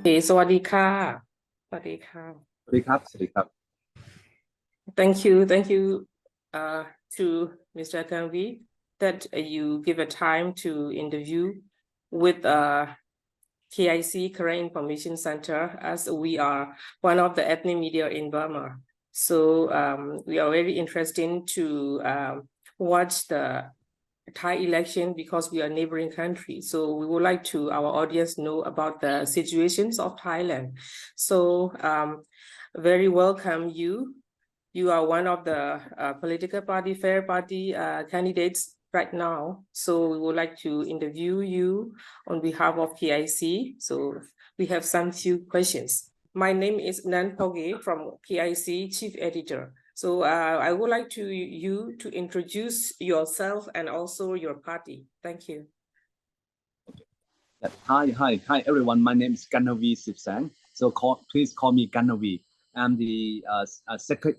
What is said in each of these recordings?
สวัสดีค่ะสวัสดีค่ะ สวัสดีครับ สวัสดีครับ Thank you to Mr. Kannavee that you give a time to interview with KIC Current Information Center, as we are one of the ethnic media in Burma. So we are very interested to watch the Thai election because we are neighboring country. So we would like to our audience know about the situations of Thailand. So very welcome you. You are one of the political party, fair party candidates right now. So we would like to interview you on behalf of KIC. So we have some few questions. My name is Nan Toge from KIC Chief Editor. So I would like you to introduce yourself and also your party. Thank you. Hi, everyone. My name is Kannavee Suebsang. So please call me Kannavee. I'm the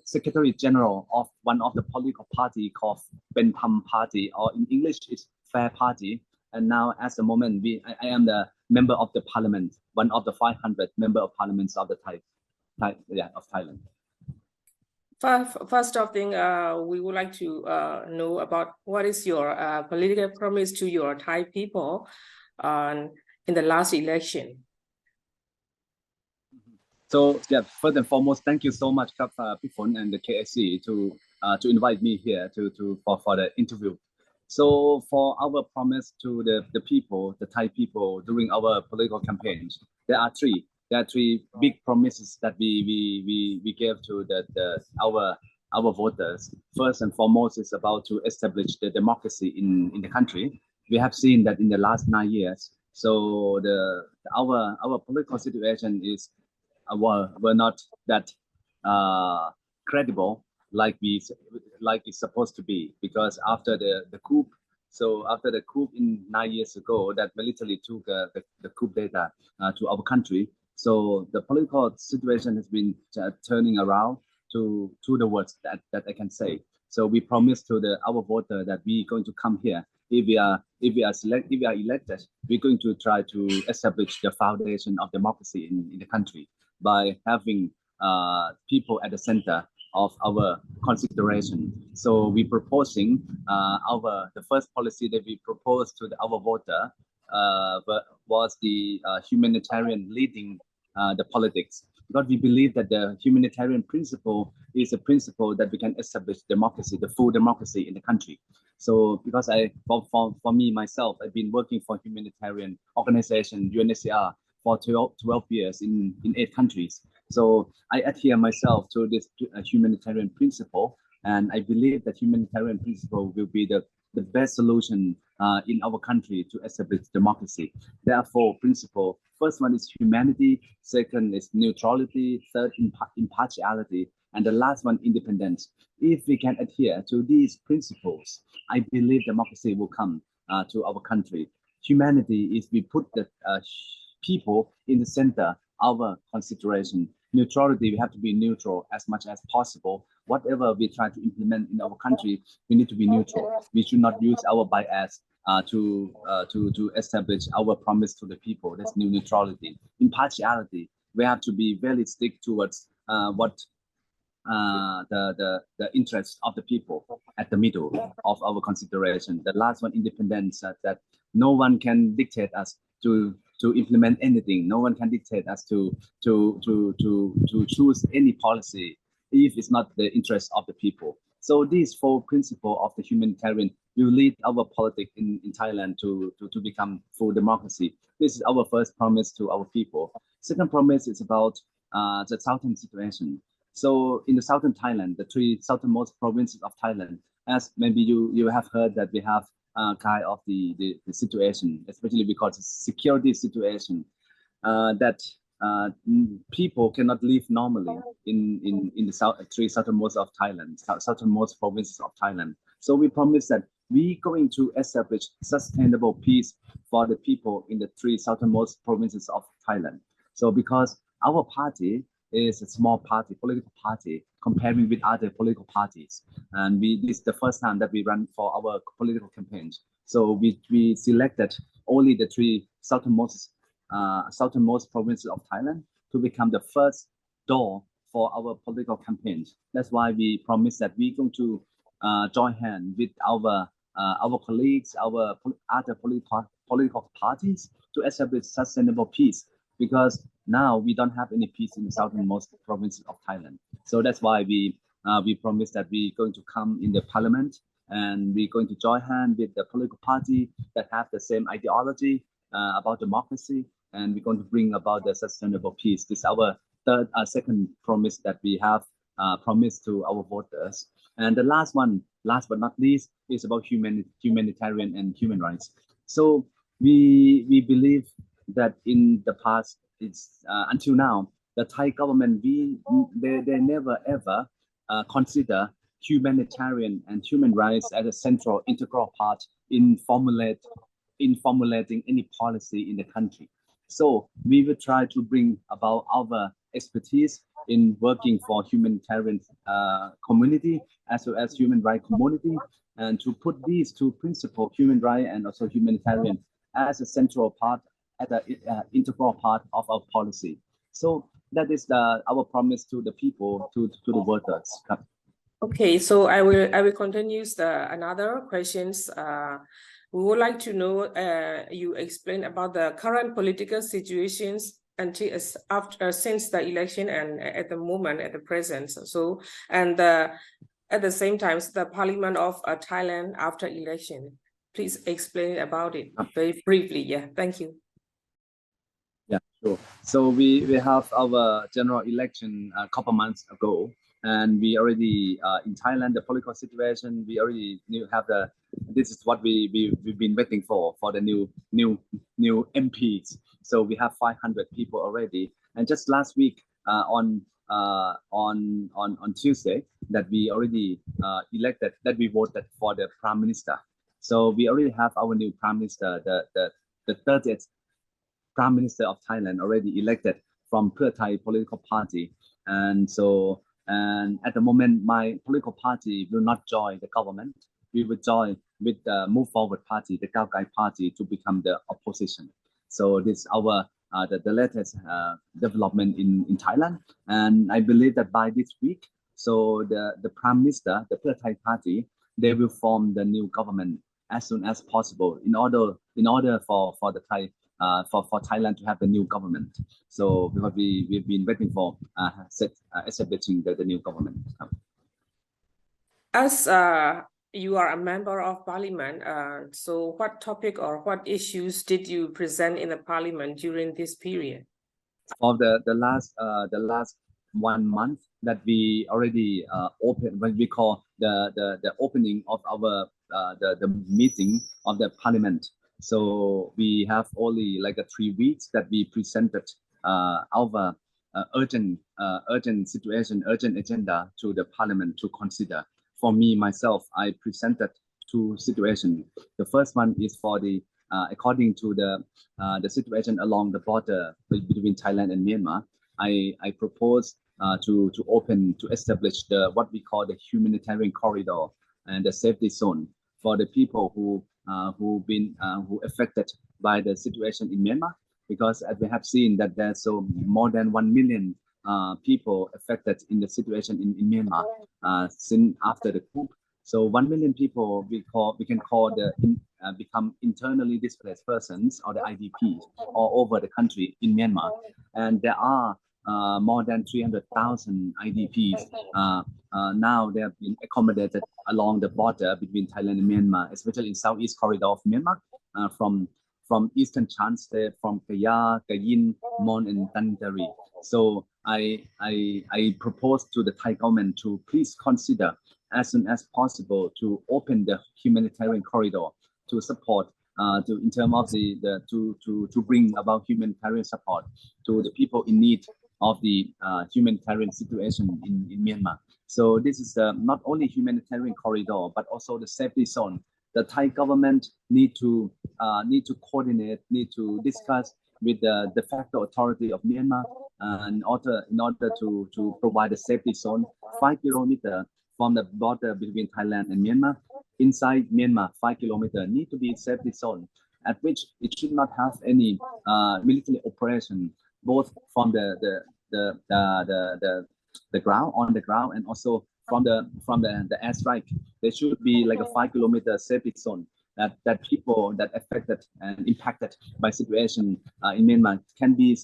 Secretary General of one of the political party called Ben Pham Party, or in English, it's Fair Party. And now, at the moment, I am the member of the parliament, one of the 500 member of parliaments of the of Thailand. First of thing, we would like to know about what is your political promise to your Thai people in the last election. So yeah, first and foremost, thank you so much, Pifon and the KIC to invite me here for the interview. So for our promise to the people, the Thai people during our political campaigns, there are three big promises that we gave to our voters. First and foremost is about to establish the democracy in the country. We have seen that in the last 9 years. So our political situation is were not that credible like it's supposed to be, because after the coup, after the coup in 9 years ago, that military took the coup d'etat to our country. So the political situation has been turning around to the words that I can say. So we promise to our voter that we're going to come here. If we are elected, we're going to try to establish the foundation of democracy in the country by having people at the center of our consideration. So we're proposing the first policy that we proposed to our voter was the humanitarian leading the politics, because we believe that the humanitarian principle is a principle that we can establish democracy, the full democracy in the country. So because for me myself, I've been working for humanitarian organization UNHCR for 12 years in 8 countries. So I adhere myself to this humanitarian principle, and I believe that humanitarian principle will be the best solution in our country to establish democracy. There are 4 principles. First one is humanity, second is neutrality, third impartiality, and the last one independence. If we can adhere to these principles, I believe democracy will come to our country. Humanity is we put the people in the center of our consideration. Neutrality, we have to be neutral as much as possible. Whatever we try to implement in our country, we need to be neutral. We should not use our bias to establish our promise to the people. That's new neutrality. Impartiality, we have to be very strict towards what the interests of the people at the middle of our consideration. The last one, independence, that no one can dictate us to implement anything. No one can dictate us to choose any policy if it's not the interest of the people. So these 4 principles of the humanitarian will lead our politics in Thailand to become full democracy. This is our first promise to our people. Second promise is about the southern situation. So in the southern Thailand, the 3 southernmost provinces of Thailand, as maybe you have heard that we have kind of the situation, especially because it's security situation, that people cannot live normally in the 3 southernmost of Thailand, southernmost provinces of Thailand. So we promise that we're going to establish sustainable peace for the people in the 3 southernmost provinces of Thailand. So because our party is a small party, political party, comparing with other political parties, and this is the first time that we run for our political campaigns. So we selected only the 3 southernmost southernmost provinces of Thailand to become the first door for our political campaigns. That's why we promise that we're going to join hands with our colleagues, our other political parties to establish sustainable peace. Because now we don't have any peace in the southernmost provinces of Thailand. So that's why we promise that we're going to come in the parliament and we're going to join hands with the political party that have the same ideology about democracy, and we're going to bring about the sustainable peace. This is our second promise that we have promised to our voters. And the last one, last but not least, is about humanitarian and human rights. So we believe that in the past, it's until now, the Thai government they never ever consider humanitarian and human rights as a central integral part in formulating any policy in the country. So we will try to bring about our expertise in working for humanitarian community as well as human rights community, and to put these two principles, human rights and also humanitarian, as a central part, as an integral part of our policy. So that is our promise to the people, to the voters. Okay, so I will continue another questions. We would like to know you explain about the current political situations until since the election and at the moment at the present. So and at the same time the Parliament of Thailand after election. Please explain about it very briefly. Yeah, thank you. Yeah, sure. So we have our general election a couple months ago, and we already in Thailand, the political situation, we already have this is what we've been waiting for the new MPs. So we have 500 people already, and just last week on Tuesday that we already elected, that we voted for the Prime Minister. So we already have our new Prime Minister, the 30th Prime Minister of Thailand, already elected from Pheu Thai political party. And so, and at the moment, my political party will not join the government. We will join with the Move Forward Party, the Khao Kai Party, to become the opposition. So this is our the latest development in Thailand. And I believe that by this week, so the Prime Minister, the Pheu Thai Party, they will form the new government as soon as possible in order for the Thai for Thailand to have the new government. So because we've been waiting for establishing the new government. As you are a member of Parliament, so what topic or what issues did you present in the Parliament during this period? For the last 1 month that we already opened, when we call the opening of our the meeting of the Parliament. So we have only like 3 weeks that we presented our urgent situation, urgent agenda to the Parliament to consider. For me, myself, I presented 2 situations. The first one is for the according to the situation along the border between Thailand and Myanmar. I propose to establish what we call the humanitarian corridor and the safety zone for the people who affected by the situation in Myanmar, because as we have seen that there's more than 1 million people affected in the situation in Myanmar since after the coup. So 1 million people we can call become internally displaced persons, or the IDPs, all over the country in Myanmar, and there are more than 300,000 IDPs. Now they have been accommodated along the border between Thailand and Myanmar, especially in southeast corridor of Myanmar, from eastern Chan State, from Kaya, Kayin, Mon, and Tantari. So I propose to the Thai government to please consider as soon as possible to open the humanitarian corridor to support in terms of to bring about humanitarian support to the people in need of the humanitarian situation in Myanmar. So this is not only humanitarian corridor, but also the safety zone. The Thai government need to coordinate, need to discuss with the de facto authority of Myanmar in order to provide a safety zone 5 kilometers from the border between Thailand and Myanmar. Inside Myanmar, 5 kilometers need to be safety zone. at which it should not have any military operation, both from the ground, on the ground, and also from the airstrike. There should be like a 5-kilometer safety zone that people that affected and impacted by situation in Myanmar can be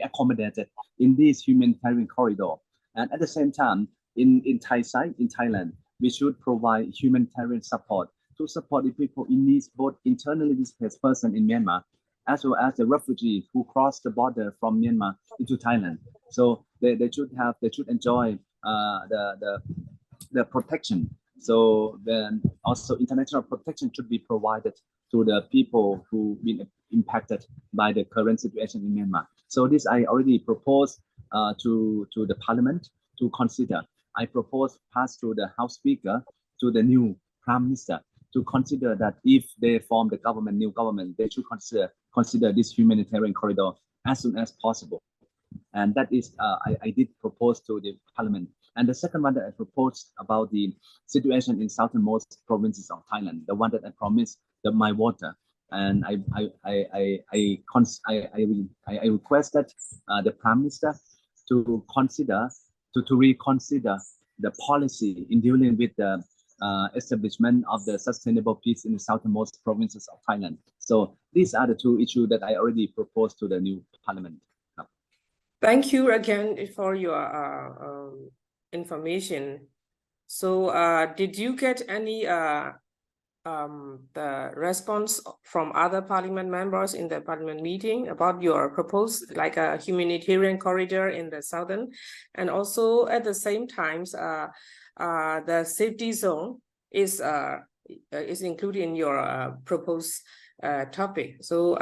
accommodated in this humanitarian corridor. And at the same time, in Thai side, in Thailand, we should provide humanitarian support to support the people in need, both internally displaced person in Myanmar, as well as the refugees who cross the border from Myanmar into Thailand. So they should enjoy the protection. So then also international protection should be provided to the people who been impacted by the current situation in Myanmar. So this I already proposed to the parliament to consider. I propose pass to the House Speaker, to the new Prime Minister, to consider that if they form the government, new government, they should consider this humanitarian corridor as soon as possible. And that is, I did propose to the parliament. And the second one that I proposed about the situation in southernmost provinces of Thailand, the one that I promised, my water. And I requested the Prime Minister to consider, to reconsider the policy in dealing with the establishment of the sustainable peace in the southernmost provinces of Thailand. So these are the two issues that I already proposed to the new parliament. Thank you again for your information. So did you get any the response from other parliament members in the parliament meeting about your proposed like a humanitarian corridor in the southern, and also at the same time the safety zone is included in your proposed topic. So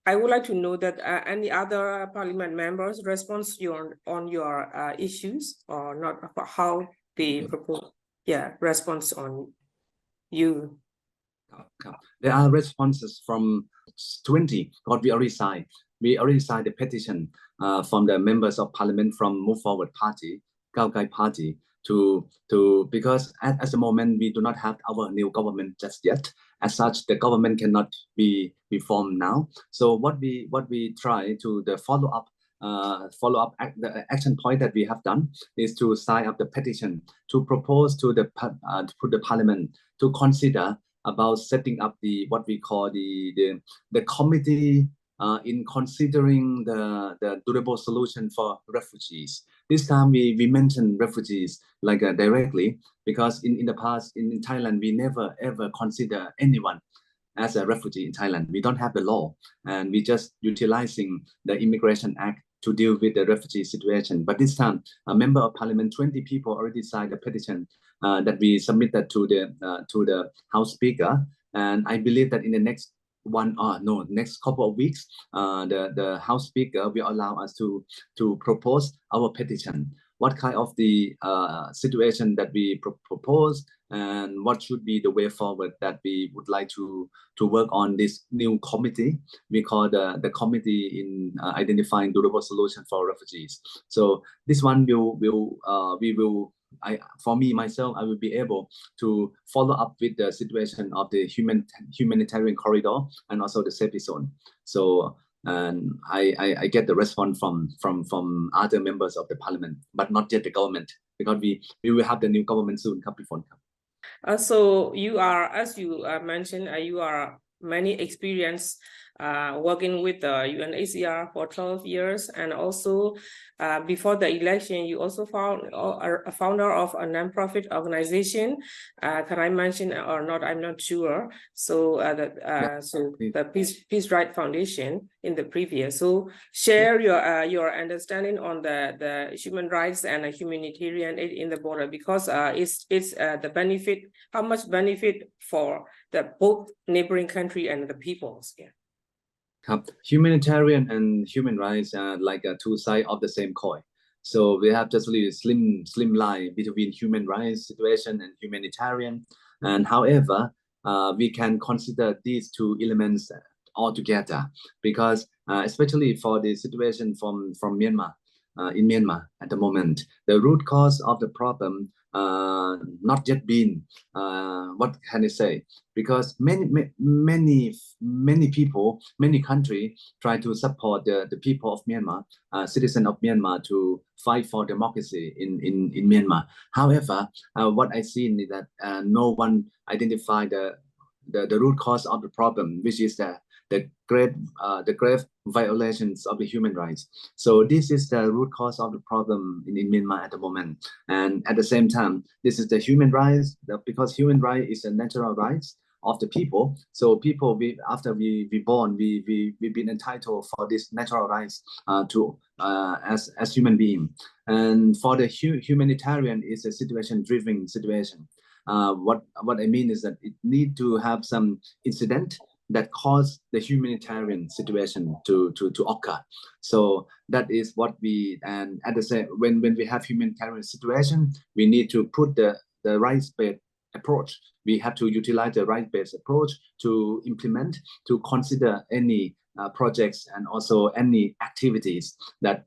I would like to know that any other parliament members response on your issues or not, about how they propose, response on you. There are responses from 20, what we already signed. We already signed the petition from the members of parliament from Move Forward Party, KIC Party, because at the moment we do not have our new government just yet. As such, the government cannot be formed now. So what we try to the follow up the action point that we have done is to sign up the petition to propose to the parliament to consider about setting up the what we call the committee in considering the durable solution for refugees. This time we mentioned refugees like directly, because in the past in Thailand we never ever consider anyone as a refugee in Thailand. We don't have the law, and we just utilizing the Immigration Act to deal with the refugee situation. But this time, a member of parliament, 20 people already signed a petition that we submitted to the House Speaker. And I believe that in the next next couple of weeks, the House Speaker will allow us to propose our petition. What kind of the situation that we propose, and what should be the way forward that we would like to work on this new committee. We call the committee in identifying durable solution for refugees. So this one for me myself, I will be able to follow up with the situation of the humanitarian corridor and also the safety zone. So and I get the response from other members of the parliament, but not yet the government, because we will have the new government soon. So you are, as you mentioned, you are many experience working with the UNHCR for 12 years, and also before the election, you also found a founder of a nonprofit organization. Can I mention or not? I'm not sure. So the Peace Right Foundation in the previous. So share your understanding on the human rights and humanitarian aid in the border, because it's the benefit, how much benefit for the both neighboring country and the peoples. Yeah. Humanitarian and human rights are like two sides of the same coin. So we have just really slim line between human rights situation and humanitarian. And however, we can consider these two elements all together, because especially for the situation from Myanmar, in Myanmar at the moment, the root cause of the problem not yet been, what can I say? Because many people, many countries try to support the people of Myanmar, citizen of Myanmar, to fight for democracy in Myanmar. However, what I see is that no one identified the root cause of the problem, which is the grave violations of the human rights. So this is the root cause of the problem in Myanmar at the moment. And at the same time, this is the human rights, because human right is a natural rights of the people. So people, after we born, we've been entitled for this natural rights as human being. And for the humanitarian, is a situation-driven situation. What I mean is that it need to have some incident that cause the humanitarian situation to occur. So that is what we, and at the same, when we have humanitarian situation, we need to put the rights-based approach. We have to utilize the rights-based approach to implement, to consider any projects and also any activities that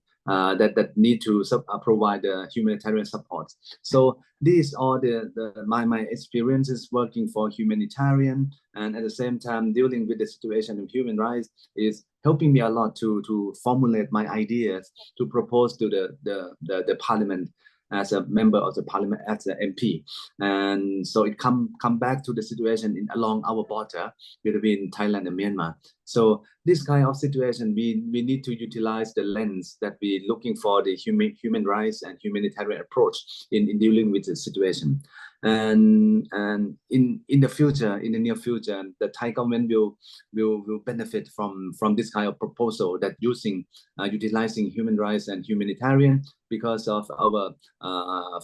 need to provide humanitarian support. So these are my experiences working for humanitarian, and at the same time dealing with the situation of human rights is helping me a lot to formulate my ideas to propose to the parliament as a member of the parliament, as an MP. And so it come back to the situation along our border between Thailand and Myanmar. So this kind of situation, we need to utilize the lens that we're looking for the human rights and humanitarian approach in dealing with the situation. And in the future, in the near future, the Thai government will benefit from this kind of proposal that utilizing human rights and humanitarian, because of our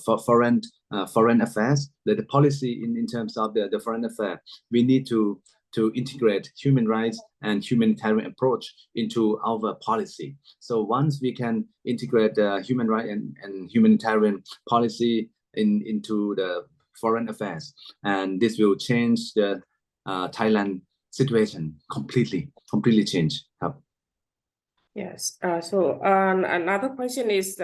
foreign affairs, the policy in terms of the foreign affairs. We need to integrate human rights and humanitarian approach into our policy. So once we can integrate the human right and humanitarian policy into the foreign affairs, and this will change the Thailand situation completely change. Yes. So another question is,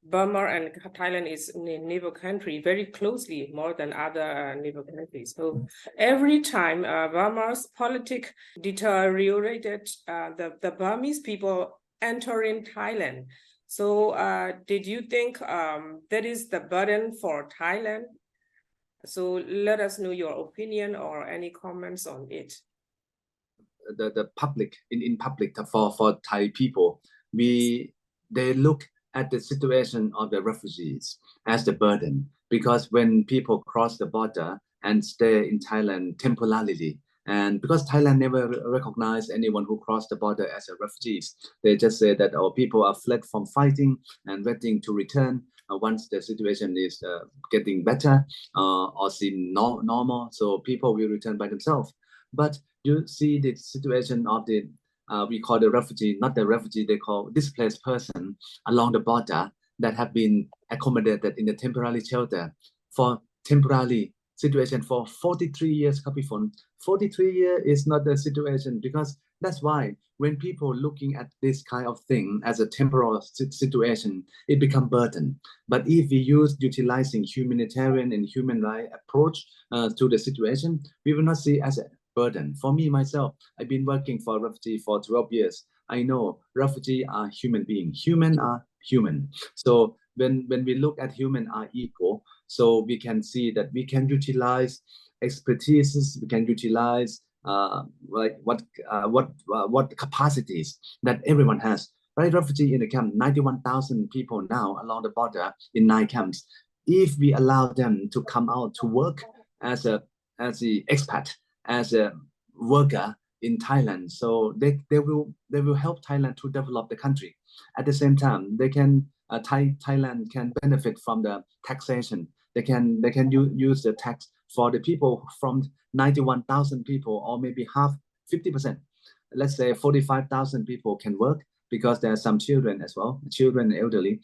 Burma and Thailand is a neighbor country very closely, more than other neighbor countries. So every time Burma's politics deteriorated, the Burmese people enter in Thailand. So did you think that is the burden for Thailand? So let us know your opinion or any comments on it. The public, in public, for Thai people, they look at the situation of the refugees as the burden, because when people cross the border and stay in Thailand temporarily, and because Thailand never recognized anyone who crossed the border as a refugees, they just say that our people are fled from fighting and waiting to return once the situation is getting better or seem normal, so people will return by themselves. But you see the situation of the we call the refugee, not the refugee, they call displaced person along the border that have been accommodated in the temporary shelter for temporary situation for 43 years. 43 years is not the situation, because that's why when people looking at this kind of thing as a temporal situation, it become burden. But if we utilizing humanitarian and human right approach to the situation, we will not see as a burden. For me, myself, I've been working for refugee for 12 years. I know refugees are human beings. Human are human. So when we look at human are equal, so we can see that we can utilize expertise, we can utilize like what capacities that everyone has. Right, refugee in the camp, 91,000 people now along the border in 9 camps. If we allow them to come out to work as the expat, as a worker in Thailand, so they will help Thailand to develop the country. At the same time, they can Thailand can benefit from the taxation. They can use the tax for the people from 91,000 people, or maybe 50%. Let's say 45,000 people can work, because there are some children as well, children and elderly.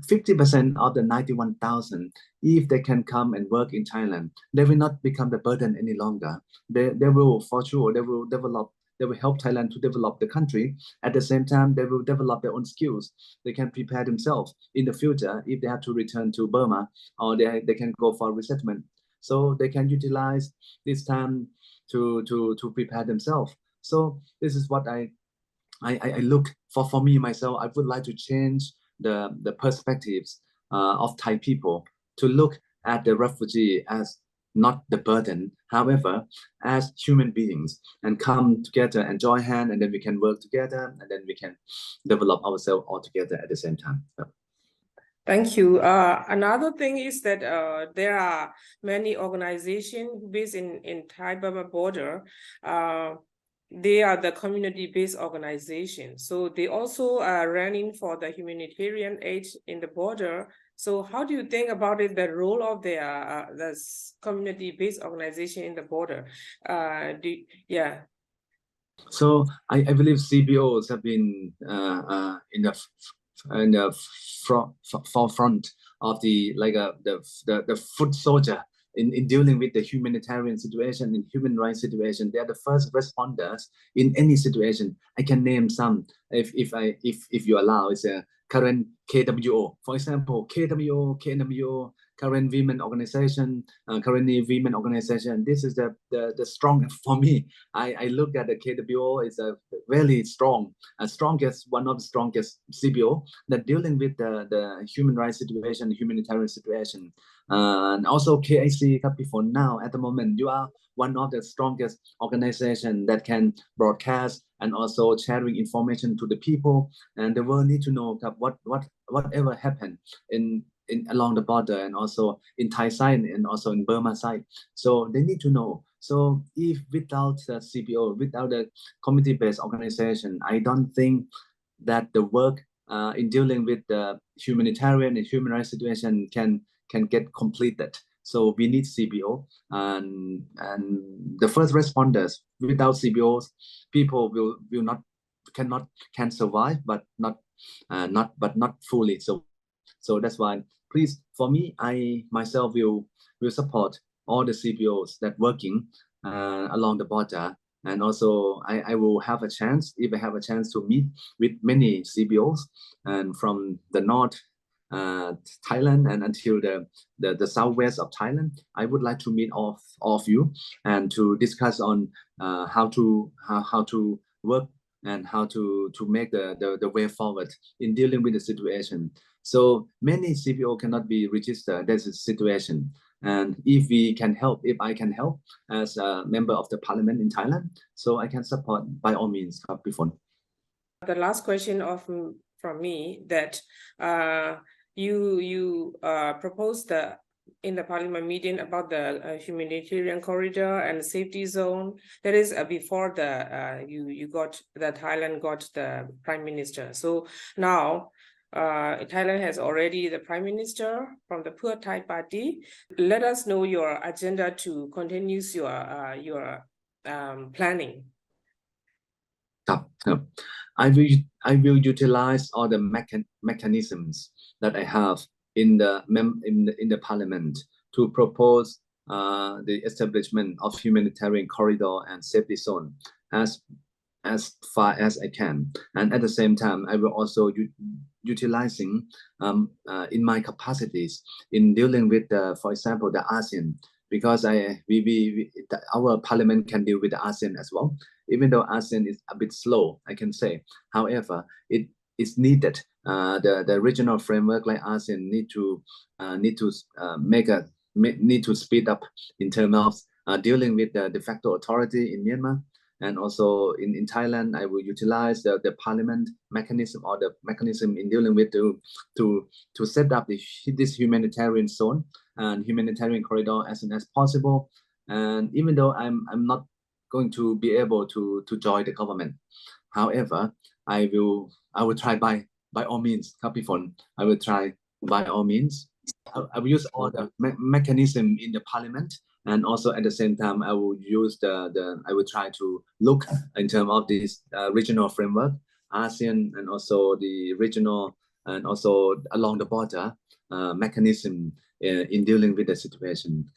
50% of the 91,000, if they can come and work in Thailand, they will not become the burden any longer. They will, for sure, they will develop They will help Thailand to develop the country. At the same time, they will develop their own skills. They can prepare themselves in the future if they have to return to Burma, or they can go for resettlement. So they can utilize this time to prepare themselves. So this is what I look for me myself. I would like to change the perspectives of Thai people to look at the refugee as not the burden, however, as human beings, and come together and join hands, and then we can work together, and then we can develop ourselves all together at the same time. Thank you. Another thing is that there are many organizations based in Thai-Burma border. They are the community-based organization. So they also are running for the humanitarian aid in the border. So how do you think about it, the role of the community-based organization in the border? Yeah. So I believe CBOs have been in the forefront of the foot soldier in dealing with the humanitarian situation, in human rights situation. They are the first responders in any situation. I can name some if you allow. It's a current KWO, for example, KNWO, current women organization, currently women organization. This is the strongest for me. I look at the KWO is a very strong, one of the strongest CBO that dealing with the human rights situation, humanitarian situation. And also KIC Application now at the moment, you are one of the strongest organization that can broadcast and also sharing information to the people, and the world need to know whatever happened in along the border, and also in Thai side and also in Burma side. So they need to know. So if without the CBO, without the community-based organization, I don't think that the work in dealing with the humanitarian and human rights situation can get completed. So we need CBO, and the first responders. Without CBOs, people can survive, but not fully. So that's why, please, for me, I myself will support all the CBOs that working along the border. And also I will have a chance, if I have a chance to meet with many CBOs and from the north Thailand and until the southwest of Thailand. I would like to meet all of you and to discuss on how to work and how to make the way forward in dealing with the situation. So many CBO cannot be registered. There's a situation. And if we can help, if I can help as a member of the parliament in Thailand, so I can support by all means. The last question from me that you proposed in the parliament meeting about the humanitarian corridor and safety zone. That is before the Thailand got the prime minister. So now Thailand has already the prime minister from the Pheu Thai party. Let us know your agenda to continue your planning. I will utilize all the mechanisms that I have in the parliament to propose the establishment of humanitarian corridor and safety zone as far as I can. And at the same time, I will also utilizing in my capacities in dealing with for example, the ASEAN, because our parliament can deal with the ASEAN as well. Even though ASEAN is a bit slow, I can say. However, it is needed. The regional framework like ASEAN need to speed up in terms of dealing with the de facto authority in Myanmar. And also in Thailand, I will utilize the parliament mechanism or the mechanism in dealing with to set up this humanitarian zone and humanitarian corridor as soon as possible. And even though I'm not going to be able to join the government, however, I will try by all means. I will try by all means. I will use all the mechanism in the parliament, and also at the same time I will use I will try to look in terms of this regional framework, ASEAN, and also the regional and also along the border mechanism in dealing with the situation.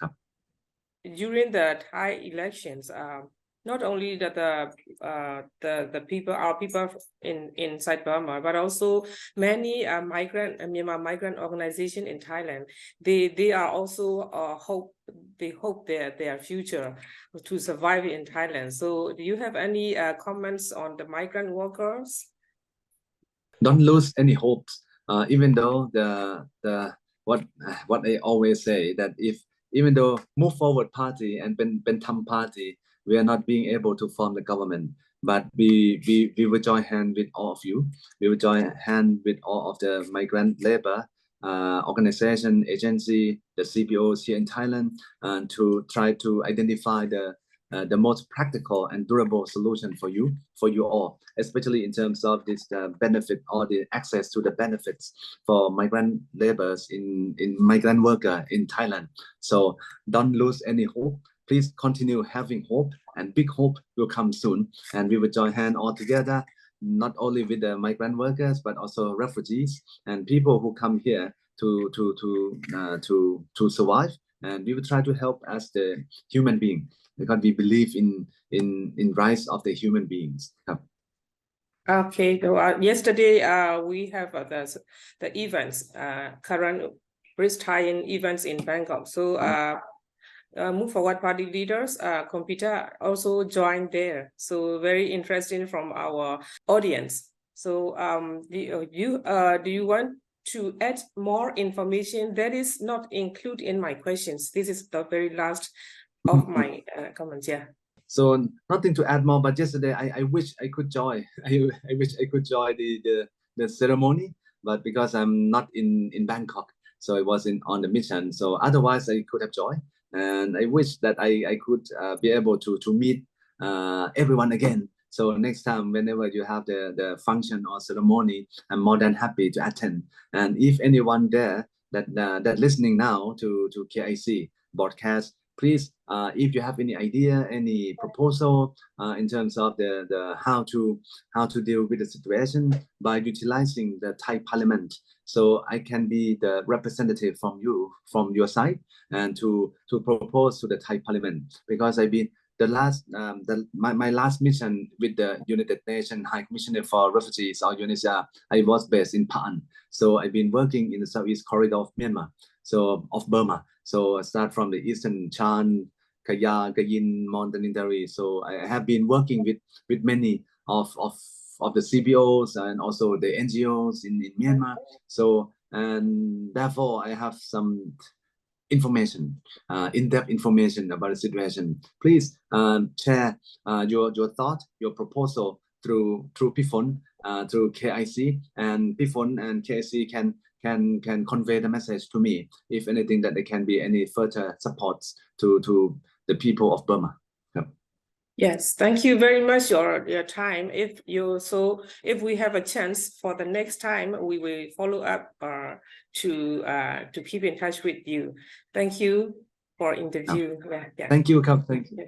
During the Thai elections, not only the people, our people inside Burma, but also many Myanmar migrant organization in Thailand. They are also hope their future to survive in Thailand. So do you have any comments on the migrant workers? Don't lose any hopes, even though what I always say, that even though Move Forward Party and Bentham Party, we are not being able to form the government, but we will join hand with all of you. We will join hand with all of the migrant labor organization, agency, the CBOs here in Thailand, to try to identify the most practical and durable solution for you all, especially in terms of this benefit or the access to the benefits for migrant laborers in migrant worker in Thailand. So don't lose any hope. Please continue having hope, and big hope will come soon. And we will join hands all together, not only with the migrant workers, but also refugees and people who come here to survive. And we will try to help as the human being, because we believe in rights of the human beings. Okay. So, yesterday we have the events, current Thailand events in Bangkok. So Move Forward Party leaders, Computer also joined there. So very interesting from our audience. So do you want to add more information that is not included in my questions? This is the very last of my comments. Yeah. So nothing to add more, but yesterday I wish I could join. I wish I could join the ceremony, but because I'm not in Bangkok, so I was on the mission. So otherwise I could have joined, and I wish that I could be able to meet everyone again. So next time, whenever you have the function or ceremony, I'm more than happy to attend. And if anyone there that listening now to KIC broadcast, please, if you have any idea, any proposal in terms of the how to deal with the situation by utilizing the Thai Parliament, so I can be the representative from your side, and to propose to the Thai Parliament, because I've been my last mission with the United Nations High Commissioner for Refugees, or UNHCR, I was based in Pa'an. So I've been working in the southeast corridor of Myanmar, so of Burma. So I start from the eastern Chan, Kaya, Gayin, Mountain Interior. So I have been working with many of the CBOs and also the NGOs in Myanmar. So, and therefore I have some information, in-depth information about the situation. Please share your thought, your proposal through Pifon, through KIC, and Pifon and KIC can convey the message to me, if anything, that there can be any further supports to the people of Burma. Yep. Yes, thank you very much your time. If we have a chance for the next time, we will follow up to keep in touch with you. Thank you for interview. Yeah. Thank you, Kap. Thank you.